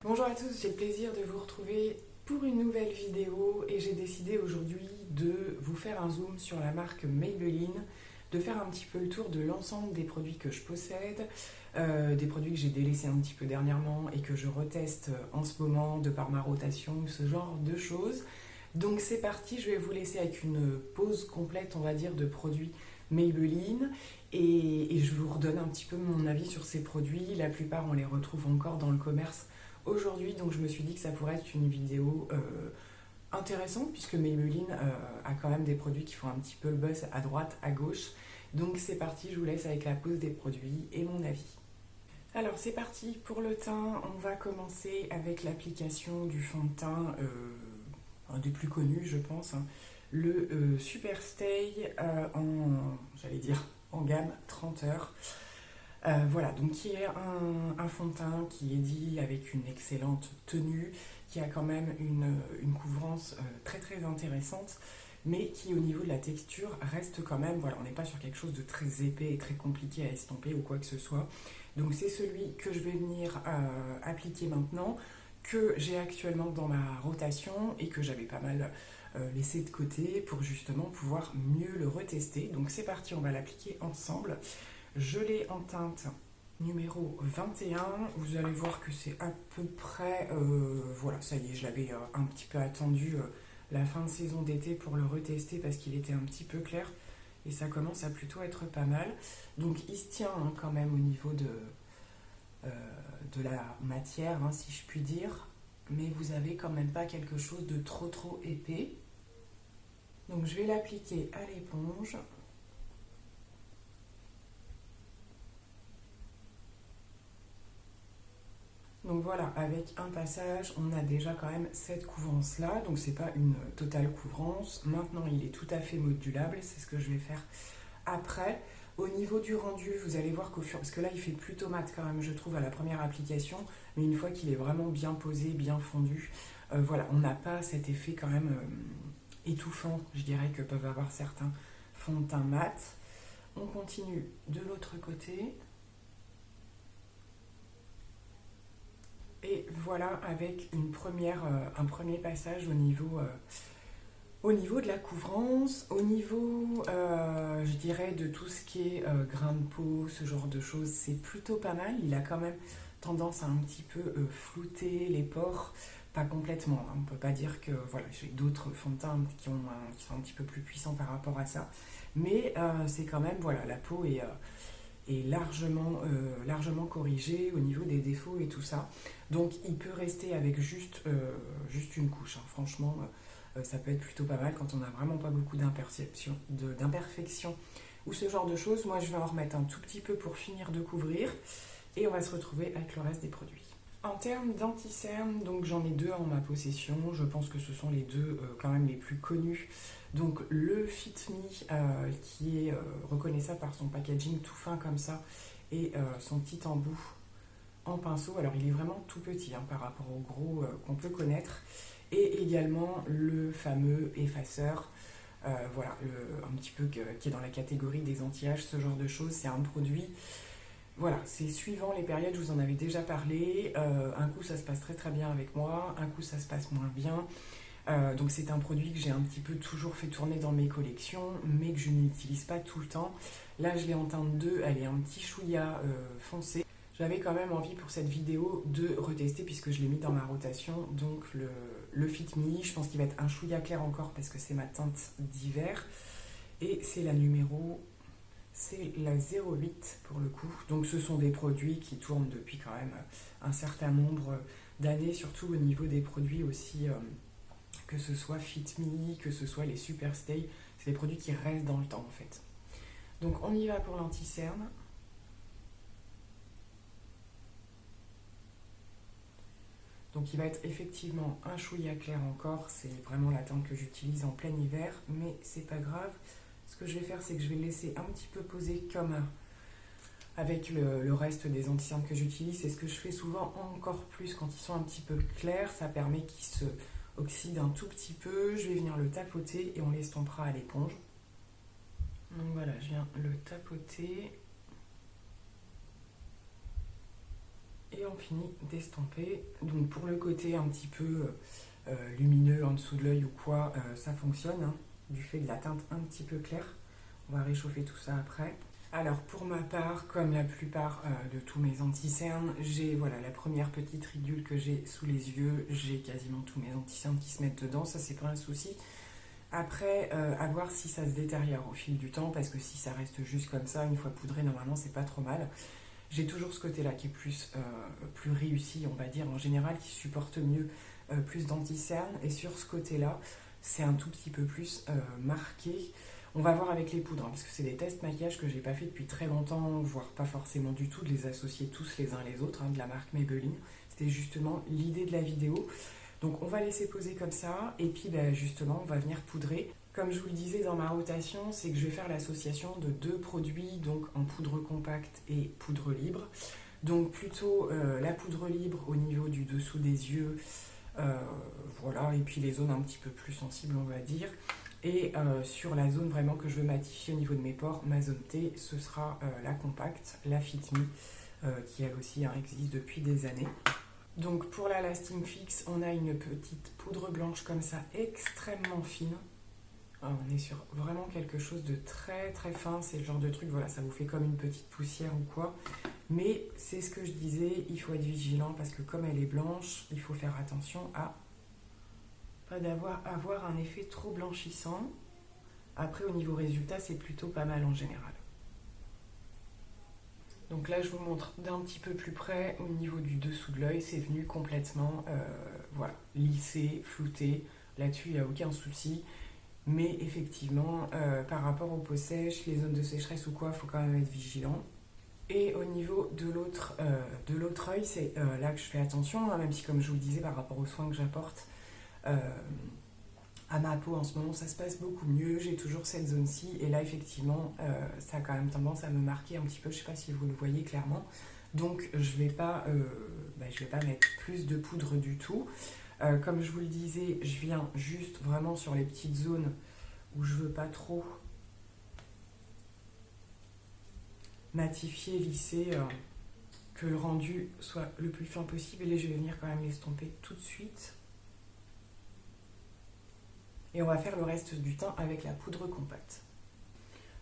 Bonjour à tous, j'ai le plaisir de vous retrouver pour une nouvelle vidéo et j'ai décidé aujourd'hui de vous faire un zoom sur la marque Maybelline, de faire un petit peu le tour de l'ensemble des produits que je possède, des produits que j'ai délaissés un petit peu dernièrement et que je reteste en ce moment de par ma rotation, ce genre de choses. Donc c'est parti, je vais vous laisser avec une pause complète, on va dire, de produits Maybelline et je vous redonne un petit peu mon avis sur ces produits. La plupart, on les retrouve encore dans le commerce aujourd'hui, donc je me suis dit que ça pourrait être une vidéo intéressante puisque Maybelline a quand même des produits qui font un petit peu le buzz à droite, à gauche. Donc c'est parti, je vous laisse avec la pause des produits et mon avis. Alors c'est parti pour le teint, on va commencer avec l'application du fond de teint, un des plus connus je pense, hein, le Super Stay j'allais dire, en gamme 30 heures. Voilà, donc qui est un fond de teint qui est dit avec une excellente tenue, qui a quand même une couvrance très très intéressante, mais qui au niveau de la texture reste quand même, voilà, on n'est pas sur quelque chose de très épais et très compliqué à estomper ou quoi que ce soit. Donc c'est celui que je vais venir appliquer maintenant, que j'ai actuellement dans ma rotation et que j'avais pas mal laissé de côté pour justement pouvoir mieux le retester. Donc c'est parti, on va l'appliquer ensemble. Je l'ai en teinte numéro 21. Vous allez voir que c'est à peu près... voilà, ça y est, je l'avais un petit peu attendu la fin de saison d'été pour le retester parce qu'il était un petit peu clair. Et ça commence à plutôt être pas mal. Donc il se tient hein, quand même au niveau de la matière, hein, si je puis dire. Mais vous avez quand même pas quelque chose de trop épais. Donc je vais l'appliquer à l'éponge. Donc voilà, avec un passage, on a déjà quand même cette couvrance-là, donc c'est pas une totale couvrance. Maintenant, il est tout à fait modulable, c'est ce que je vais faire après. Au niveau du rendu, vous allez voir qu'au fur... Parce que là, il fait plutôt mat quand même, je trouve, à la première application, mais une fois qu'il est vraiment bien posé, bien fondu, voilà, on n'a pas cet effet quand même étouffant, je dirais, que peuvent avoir certains fonds de teint mat. On continue de l'autre côté. Et voilà avec un premier passage au niveau de la couvrance, au niveau, je dirais, de tout ce qui est grain de peau, ce genre de choses, c'est plutôt pas mal. Il a quand même tendance à un petit peu flouter les pores, pas complètement. Hein. On ne peut pas dire que voilà, j'ai d'autres fonds de teint qui sont un petit peu plus puissants par rapport à ça. Mais c'est quand même, voilà, la peau est largement corrigée au niveau des défauts et tout ça. Donc il peut rester avec juste une couche. Hein. Franchement, ça peut être plutôt pas mal quand on n'a vraiment pas beaucoup d'imperfections ou ce genre de choses. Moi, je vais en remettre un tout petit peu pour finir de couvrir et on va se retrouver avec le reste des produits. En termes d'anti-cerne, donc j'en ai deux en ma possession. Je pense que ce sont les deux quand même les plus connus. Donc le Fit Me qui est reconnaissable par son packaging tout fin comme ça et son petit embout en pinceau. Alors il est vraiment tout petit hein, par rapport au gros qu'on peut connaître. Et également le fameux effaceur, voilà, un petit peu qui est dans la catégorie des anti-âges, ce genre de choses. C'est un produit... Voilà, c'est suivant les périodes, je vous en avais déjà parlé. Un coup, ça se passe très très bien avec moi, un coup, ça se passe moins bien. Donc c'est un produit que j'ai un petit peu toujours fait tourner dans mes collections, mais que je n'utilise pas tout le temps. Là, je l'ai en teinte 2, elle est un petit chouïa foncé. J'avais quand même envie pour cette vidéo de retester puisque je l'ai mis dans ma rotation. Donc le Fit Me, je pense qu'il va être un chouïa clair encore parce que c'est ma teinte d'hiver. Et c'est la numéro... C'est la 08 pour le coup. Donc ce sont des produits qui tournent depuis quand même un certain nombre d'années, surtout au niveau des produits aussi, que ce soit Fit Me, que ce soit les Super Stay. C'est des produits qui restent dans le temps en fait. Donc on y va pour l'anti-cerne. Donc il va être effectivement un chouïa clair encore. C'est vraiment la teinte que j'utilise en plein hiver, mais c'est pas grave. Ce que je vais faire, c'est que je vais le laisser un petit peu poser comme avec le reste des anti-cernes que j'utilise. C'est ce que je fais souvent encore plus quand ils sont un petit peu clairs. Ça permet qu'ils se oxydent un tout petit peu. Je vais venir le tapoter et on l'estompera à l'éponge. Donc voilà, je viens le tapoter. Donc voilà, je viens le tapoter. Et on finit d'estomper. Donc pour le côté un petit peu lumineux en dessous de l'œil ou quoi, ça fonctionne, hein, du fait de la teinte un petit peu claire. On va réchauffer tout ça après. Alors pour ma part, comme la plupart de tous mes anti-cernes, j'ai voilà, la première petite rigule que j'ai sous les yeux, j'ai quasiment tous mes anti-cernes qui se mettent dedans, ça c'est pas un souci. Après, à voir si ça se détériore au fil du temps, parce que si ça reste juste comme ça, une fois poudré, normalement c'est pas trop mal. J'ai toujours ce côté-là qui est plus réussi, on va dire, en général, qui supporte mieux plus d'anti-cernes. Et sur ce côté-là, c'est un tout petit peu plus marqué. On va voir avec les poudres, hein, parce que c'est des tests maquillage que j'ai pas fait depuis très longtemps, voire pas forcément du tout, de les associer tous les uns les autres, hein, de la marque Maybelline. C'était justement l'idée de la vidéo. Donc on va laisser poser comme ça, et puis justement, on va venir poudrer. Comme je vous le disais dans ma rotation, c'est que je vais faire l'association de deux produits, donc en poudre compacte et poudre libre. Donc plutôt la poudre libre au niveau du dessous des yeux, voilà, et puis les zones un petit peu plus sensibles, on va dire. Et sur la zone vraiment que je veux matifier au niveau de mes pores, ma zone T, ce sera la compacte, la Fit Me, qui elle aussi existe depuis des années. Donc pour la Lasting Fix, on a une petite poudre blanche comme ça, extrêmement fine. On est sur vraiment quelque chose de très très fin, c'est le genre de truc, voilà, ça vous fait comme une petite poussière ou quoi. Mais c'est ce que je disais, il faut être vigilant parce que comme elle est blanche, il faut faire attention à pas avoir un effet trop blanchissant. Après au niveau résultat, c'est plutôt pas mal en général. Donc là je vous montre d'un petit peu plus près au niveau du dessous de l'œil, c'est venu complètement voilà, lissé, flouté. Là-dessus il n'y a aucun souci. Mais effectivement, par rapport aux peaux sèches, les zones de sécheresse ou quoi, il faut quand même être vigilant. Et au niveau de l'autre œil, c'est là que je fais attention, hein, même si comme je vous le disais, par rapport aux soins que j'apporte à ma peau en ce moment, ça se passe beaucoup mieux. J'ai toujours cette zone-ci. Et là, effectivement, ça a quand même tendance à me marquer un petit peu. Je ne sais pas si vous le voyez clairement. Donc, je ne vais pas mettre plus de poudre du tout. Comme je vous le disais, je viens juste vraiment sur les petites zones où je veux pas trop matifier, lisser, que le rendu soit le plus fin possible. Et là, je vais venir quand même l'estomper tout de suite. Et on va faire le reste du temps avec la poudre compacte.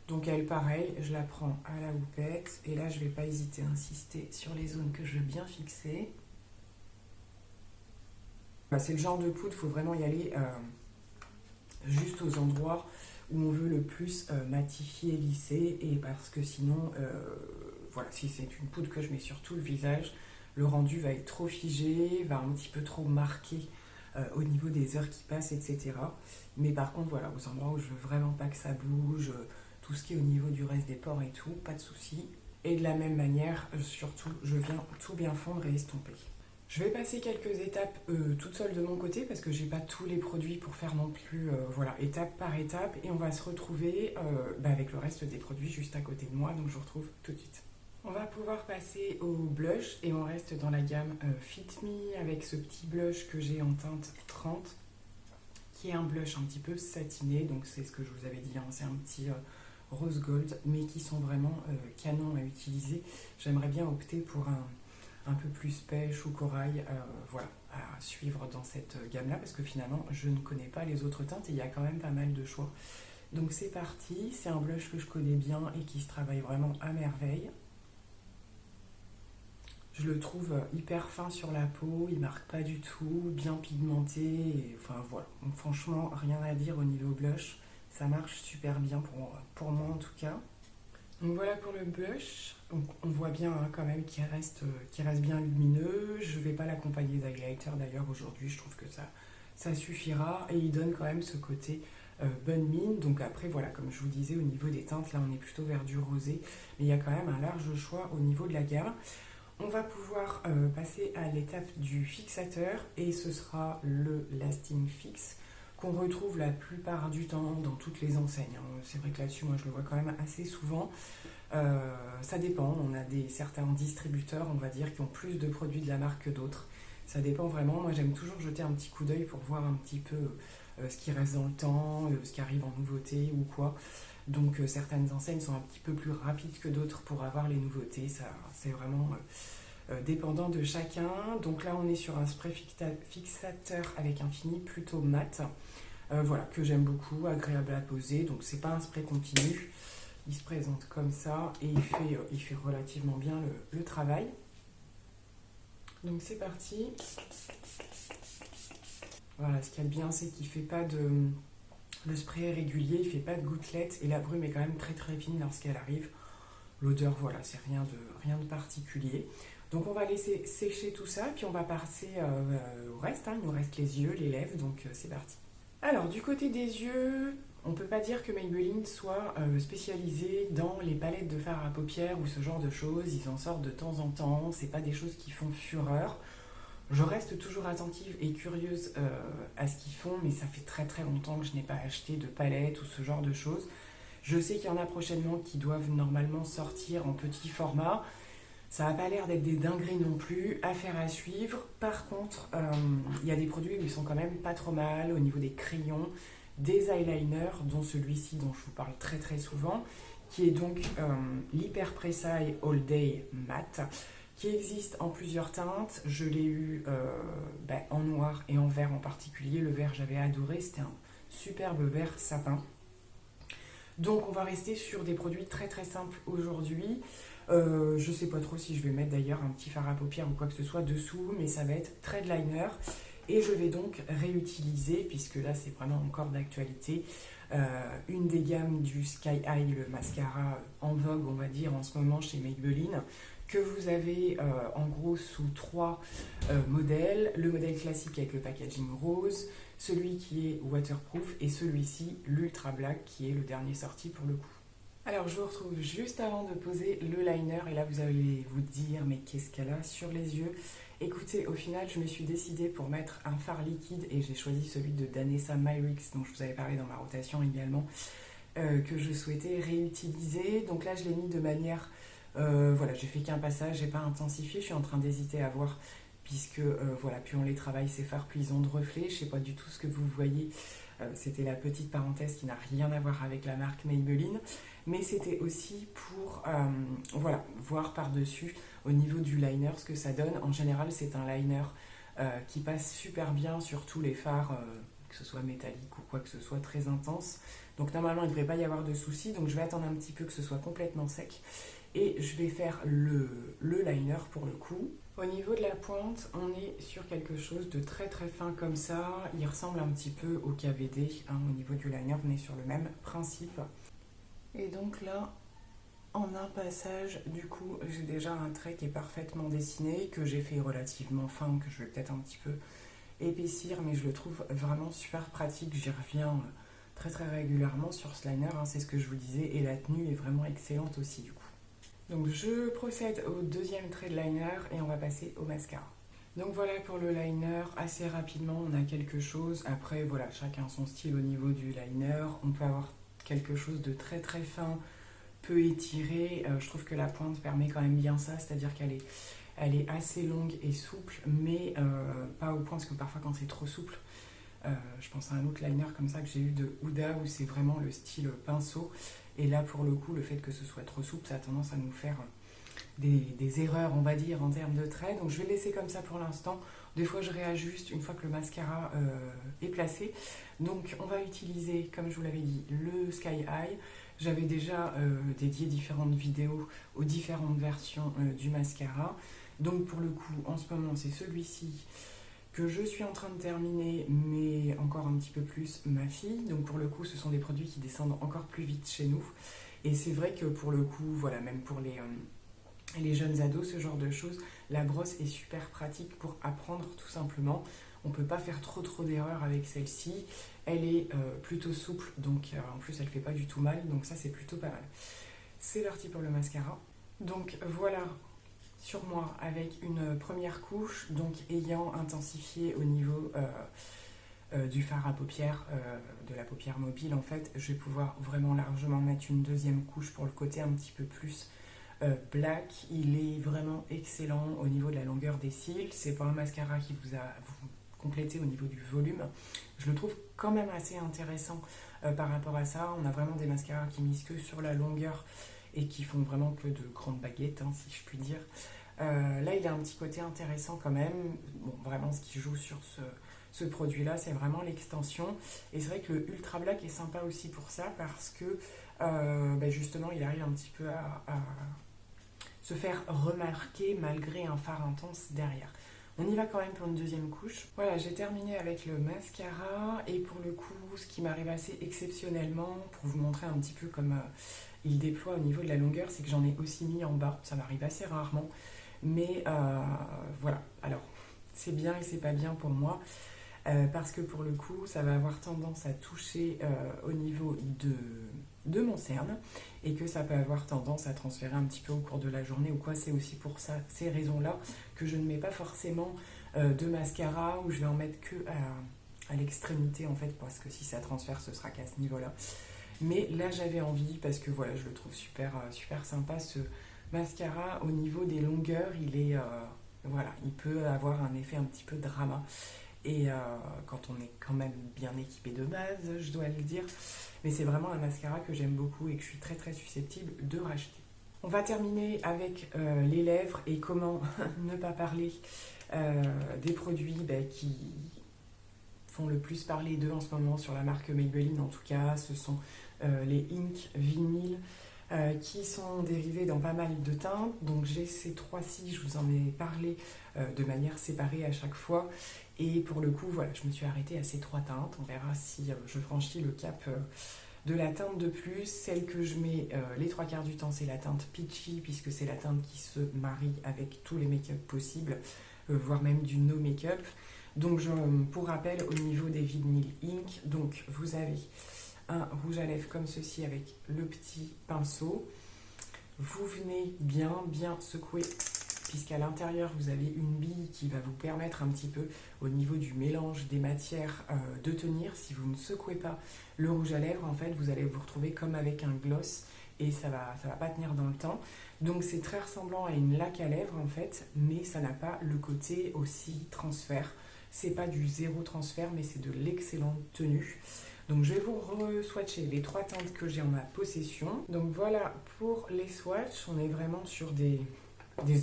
Donc elle, pareil, je la prends à la houppette. Et là, je vais pas hésiter à insister sur les zones que je veux bien fixer. C'est le genre de poudre, il faut vraiment y aller juste aux endroits où on veut le plus matifier, lisser, et parce que sinon, voilà, si c'est une poudre que je mets sur tout le visage, le rendu va être trop figé, va un petit peu trop marqué au niveau des heures qui passent, etc. Mais par contre, voilà, aux endroits où je veux vraiment pas que ça bouge, tout ce qui est au niveau du reste des pores et tout, pas de souci. Et de la même manière, surtout, je viens tout bien fondre et estomper. Je vais passer quelques étapes toute seule de mon côté parce que j'ai pas tous les produits pour faire non plus, voilà, étape par étape. Et on va se retrouver avec le reste des produits juste à côté de moi, donc je vous retrouve tout de suite. On va pouvoir passer au blush et on reste dans la gamme Fit Me avec ce petit blush que j'ai en teinte 30 qui est un blush un petit peu satiné, donc c'est ce que je vous avais dit, hein, c'est un petit rose gold mais qui sont vraiment canons à utiliser. J'aimerais bien opter pour un peu plus pêche ou corail, voilà, à suivre dans cette gamme-là, parce que finalement, je ne connais pas les autres teintes et il y a quand même pas mal de choix. Donc c'est parti, c'est un blush que je connais bien et qui se travaille vraiment à merveille. Je le trouve hyper fin sur la peau, il marque pas du tout, bien pigmenté, et, enfin voilà. Donc franchement, rien à dire au niveau blush, ça marche super bien pour moi en tout cas. Donc voilà pour le blush, donc on voit bien quand même qu'il reste bien lumineux. Je ne vais pas l'accompagner d'highlighter d'ailleurs aujourd'hui, je trouve que ça suffira et il donne quand même ce côté bonne mine. Donc après voilà, comme je vous disais au niveau des teintes, là on est plutôt vers du rosé, mais il y a quand même un large choix au niveau de la gamme. On va pouvoir passer à l'étape du fixateur et ce sera le Lasting Fix qu'on retrouve la plupart du temps dans toutes les enseignes. C'est vrai que là-dessus, moi, je le vois quand même assez souvent. Ça dépend. On a certains distributeurs, on va dire, qui ont plus de produits de la marque que d'autres. Ça dépend vraiment. Moi, j'aime toujours jeter un petit coup d'œil pour voir un petit peu ce qui reste dans le temps, ce qui arrive en nouveauté ou quoi. Donc, certaines enseignes sont un petit peu plus rapides que d'autres pour avoir les nouveautés. Ça, c'est vraiment dépendant de chacun. Donc là on est sur un spray fixateur avec un fini plutôt mat, voilà, que j'aime beaucoup, agréable à poser. Donc c'est pas un spray continu, il se présente comme ça et il fait relativement bien le travail. Donc c'est parti. Voilà, ce qu'il y a de bien, c'est qu'il fait pas de... Le spray est régulier, il fait pas de gouttelettes et la brume est quand même très très fine lorsqu'elle arrive. L'odeur, voilà, c'est rien de particulier. Donc on va laisser sécher tout ça, puis on va passer au reste. Hein. Il nous reste les yeux, les lèvres, donc c'est parti. Alors du côté des yeux, on peut pas dire que Maybelline soit spécialisé dans les palettes de fard à paupières ou ce genre de choses. Ils en sortent de temps en temps, c'est pas des choses qui font fureur. Je reste toujours attentive et curieuse à ce qu'ils font, mais ça fait très très longtemps que je n'ai pas acheté de palette ou ce genre de choses. Je sais qu'il y en a prochainement qui doivent normalement sortir en petit format. Ça n'a pas l'air d'être des dingueries non plus, affaire à suivre. Par contre, il y a des produits où ils sont quand même pas trop mal au niveau des crayons, des eyeliners, dont celui-ci dont je vous parle très très souvent, qui est donc l'Hyper Precise All Day Matte, qui existe en plusieurs teintes. Je l'ai eu en noir et en vert en particulier. Le vert, j'avais adoré, c'était un superbe vert sapin. Donc on va rester sur des produits très très simples aujourd'hui. Je sais pas trop si je vais mettre d'ailleurs un petit fard à paupières ou quoi que ce soit dessous, mais ça va être Thread Liner. Et je vais donc réutiliser, puisque là c'est vraiment encore d'actualité, une des gammes du Sky High, le mascara en vogue on va dire en ce moment chez Maybelline, que vous avez en gros sous 3 modèles. Le modèle classique avec le packaging rose, celui qui est waterproof et celui-ci, l'Ultra Black, qui est le dernier sorti pour le coup. Alors je vous retrouve juste avant de poser le liner et là vous allez vous dire mais qu'est-ce qu'elle a sur les yeux. Écoutez, au final je me suis décidée pour mettre un fard liquide et j'ai choisi celui de Danessa Myrix dont je vous avais parlé dans ma rotation également, que je souhaitais réutiliser. Donc là je l'ai mis de manière... voilà, j'ai fait qu'un passage, j'ai pas intensifié, je suis en train d'hésiter à voir puisque voilà, plus on les travaille ces fards, plus ils ont de reflets. Je sais pas du tout ce que vous voyez, c'était la petite parenthèse qui n'a rien à voir avec la marque Maybelline, mais c'était aussi pour voilà, voir par-dessus au niveau du liner ce que ça donne. En général, c'est un liner qui passe super bien sur tous les fards, que ce soit métallique ou quoi que ce soit très intense. Donc normalement, il ne devrait pas y avoir de soucis, donc je vais attendre un petit peu que ce soit complètement sec. Et je vais faire le liner pour le coup. Au niveau de la pointe, on est sur quelque chose de très très fin comme ça. Il ressemble un petit peu au KVD. Hein, au niveau du liner, on est sur le même principe. Et donc là, en un passage, du coup, j'ai déjà un trait qui est parfaitement dessiné, que j'ai fait relativement fin, que je vais peut-être un petit peu épaissir, mais je le trouve vraiment super pratique. J'y reviens très très régulièrement sur ce liner, hein, c'est ce que je vous disais, et la tenue est vraiment excellente aussi du coup. Donc je procède au deuxième trait de liner et on va passer au mascara. Donc voilà pour le liner, assez rapidement on a quelque chose. Après voilà, chacun son style au niveau du liner. On peut avoir quelque chose de très très fin, peu étiré. Je trouve que la pointe permet quand même bien ça, c'est-à-dire qu'elle est assez longue et souple, mais pas au point parce que parfois quand c'est trop souple, je pense à un autre liner comme ça que j'ai eu de Huda où c'est vraiment le style pinceau. Et là, pour le coup, le fait que ce soit trop souple, ça a tendance à nous faire des erreurs, on va dire, en termes de traits. Donc je vais le laisser comme ça pour l'instant. Des fois, je réajuste une fois que le mascara est placé. Donc on va utiliser, comme je vous l'avais dit, le Sky High. J'avais déjà dédié différentes vidéos aux différentes versions du mascara. Donc pour le coup, en ce moment, c'est celui-ci que je suis en train de terminer, mais encore un petit peu plus ma fille. Donc pour le coup, ce sont des produits qui descendent encore plus vite chez nous. Et c'est vrai que pour le coup, voilà, même pour les jeunes ados, ce genre de choses, la brosse est super pratique pour apprendre tout simplement. On ne peut pas faire trop d'erreurs avec celle-ci. Elle est plutôt souple, donc en plus elle ne fait pas du tout mal, donc ça c'est plutôt pas mal. C'est parti pour le mascara. Donc voilà sur moi avec une première couche, donc ayant intensifié au niveau du fard à paupières, de la paupière mobile en fait, je vais pouvoir vraiment largement mettre une deuxième couche pour le côté un petit peu plus black. Il est vraiment excellent au niveau de la longueur des cils, c'est pas un mascara qui vous complétez au niveau du volume. Je le trouve quand même assez intéressant par rapport à ça. On a vraiment des mascaras qui misent que sur la longueur et qui font vraiment que de grandes baguettes, hein, si je puis dire. Là, il a un petit côté intéressant quand même. Bon, vraiment, ce qui joue sur ce produit-là, c'est vraiment l'extension. Et c'est vrai que le Ultra Black est sympa aussi pour ça parce que justement, il arrive un petit peu à se faire remarquer malgré un fard intense derrière. On y va quand même pour une deuxième couche. Voilà, j'ai terminé avec le mascara et pour le coup, ce qui m'arrive assez exceptionnellement, pour vous montrer un petit peu comme il déploie au niveau de la longueur, c'est que j'en ai aussi mis en bas. Ça m'arrive assez rarement, mais voilà. Alors, c'est bien et c'est pas bien pour moi. Parce que pour le coup, ça va avoir tendance à toucher au niveau de mon cerne et que ça peut avoir tendance à transférer un petit peu au cours de la journée ou quoi. C'est aussi pour ça, ces raisons-là que je ne mets pas forcément de mascara ou je vais en mettre que à l'extrémité en fait parce que si ça transfère, ce sera qu'à ce niveau-là. Mais là, j'avais envie parce que voilà, je le trouve super sympa ce mascara. Au niveau des longueurs, il est voilà, il peut avoir un effet un petit peu drama. Et quand on est quand même bien équipé de base, je dois le dire. Mais c'est vraiment un mascara que j'aime beaucoup et que je suis très susceptible de racheter. On va terminer avec les lèvres et comment ne pas parler des produits qui font le plus parler d'eux en ce moment sur la marque Maybelline. En tout cas, ce sont les Ink Vinyl qui sont dérivés dans pas mal de teintes. Donc j'ai ces trois-ci, je vous en ai parlé de manière séparée à chaque fois. Et pour le coup, voilà, je me suis arrêtée à ces trois teintes. On verra si je franchis le cap de la teinte de plus. Celle que je mets les trois quarts du temps, c'est la teinte Peachy, puisque c'est la teinte qui se marie avec tous les make-up possibles, voire même du no make-up. Donc pour rappel, au niveau des Vinyl Ink, donc vous avez un rouge à lèvres comme ceci avec le petit pinceau. Vous venez bien secouer puisqu'à l'intérieur vous avez une bille qui va vous permettre un petit peu au niveau du mélange des matières de tenir. Si vous ne secouez pas le rouge à lèvres, en fait vous allez vous retrouver comme avec un gloss et ça va pas tenir dans le temps. Donc c'est très ressemblant à une laque à lèvres en fait, mais ça n'a pas le côté aussi transfert. C'est pas du zéro transfert, mais c'est de l'excellente tenue. Donc je vais vous re-swatcher les trois teintes que j'ai en ma possession. Donc voilà, pour les swatchs, on est vraiment sur des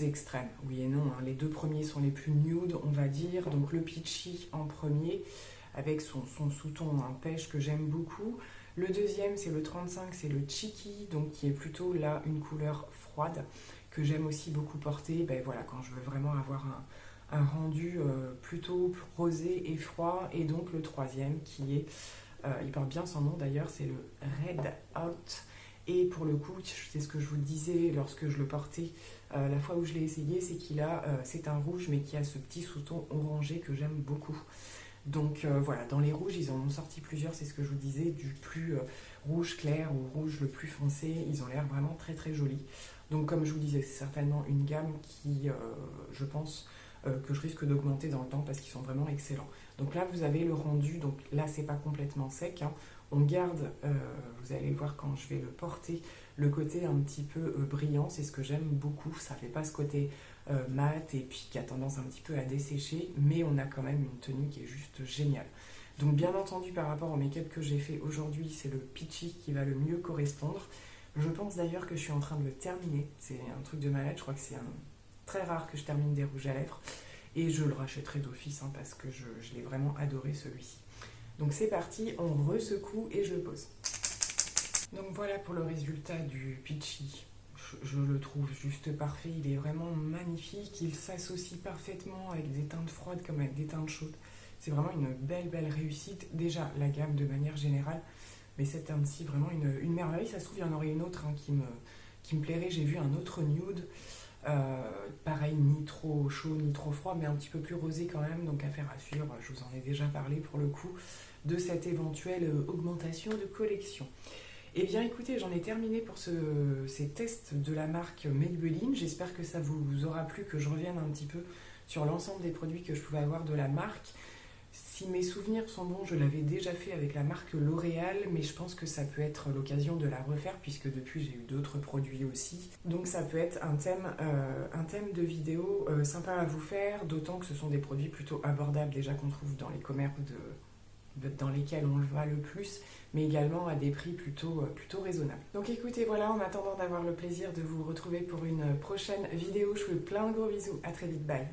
extrêmes, oui et non. Hein. Les deux premiers sont les plus nude, on va dire. Donc le Peachy en premier, avec son sous-ton en pêche que j'aime beaucoup. Le deuxième, c'est le 35, c'est le Cheeky, donc qui est plutôt là une couleur froide, que j'aime aussi beaucoup porter. Ben voilà, quand je veux vraiment avoir un rendu plutôt rosé et froid. Et donc le troisième, qui est, il porte bien son nom d'ailleurs, c'est le Red Hot. Et pour le coup, c'est ce que je vous disais lorsque je le portais la fois où je l'ai essayé, c'est c'est un rouge mais qui a ce petit sous-ton orangé que j'aime beaucoup. Donc voilà, dans les rouges, ils en ont sorti plusieurs, c'est ce que je vous disais, du plus rouge clair au rouge le plus foncé. Ils ont l'air vraiment très jolis. Donc comme je vous disais, c'est certainement une gamme qui, je pense, que je risque d'augmenter dans le temps parce qu'ils sont vraiment excellents. Donc là, vous avez le rendu, donc là, c'est pas complètement sec. Hein. On garde, vous allez le voir quand je vais le porter, le côté un petit peu brillant, c'est ce que j'aime beaucoup. Ça fait pas ce côté mat et puis qui a tendance un petit peu à dessécher, mais on a quand même une tenue qui est juste géniale. Donc bien entendu, par rapport au make-up que j'ai fait aujourd'hui, c'est le Peachy qui va le mieux correspondre. Je pense d'ailleurs que je suis en train de le terminer. C'est un truc de malade, je crois que c'est très rare que je termine des rouges à lèvres. Et je le rachèterai d'office hein, parce que je l'ai vraiment adoré celui-ci. Donc c'est parti, on resecoue et je le pose. Donc voilà pour le résultat du Peachy. Je le trouve juste parfait, il est vraiment magnifique, il s'associe parfaitement avec des teintes froides comme avec des teintes chaudes. C'est vraiment une belle réussite. Déjà la gamme de manière générale, mais cette teinte-ci vraiment une merveille. Ça se trouve il y en aurait une autre hein, qui me plairait. J'ai vu un autre nude, pareil, ni trop chaud ni trop froid, mais un petit peu plus rosé quand même, donc affaire à suivre. Je vous en ai déjà parlé pour le coup de cette éventuelle augmentation de collection. Eh bien écoutez, j'en ai terminé pour ces tests de la marque Maybelline. J'espère que ça vous aura plu, que je revienne un petit peu sur l'ensemble des produits que je pouvais avoir de la marque. Si mes souvenirs sont bons, je l'avais déjà fait avec la marque L'Oréal, mais je pense que ça peut être l'occasion de la refaire puisque depuis j'ai eu d'autres produits aussi. Donc ça peut être un thème de vidéo sympa à vous faire, d'autant que ce sont des produits plutôt abordables déjà qu'on trouve dans les commerces dans lesquels on le voit le plus, mais également à des prix plutôt raisonnables. Donc écoutez, voilà, en attendant d'avoir le plaisir de vous retrouver pour une prochaine vidéo, je vous fais plein de gros bisous, à très vite, bye.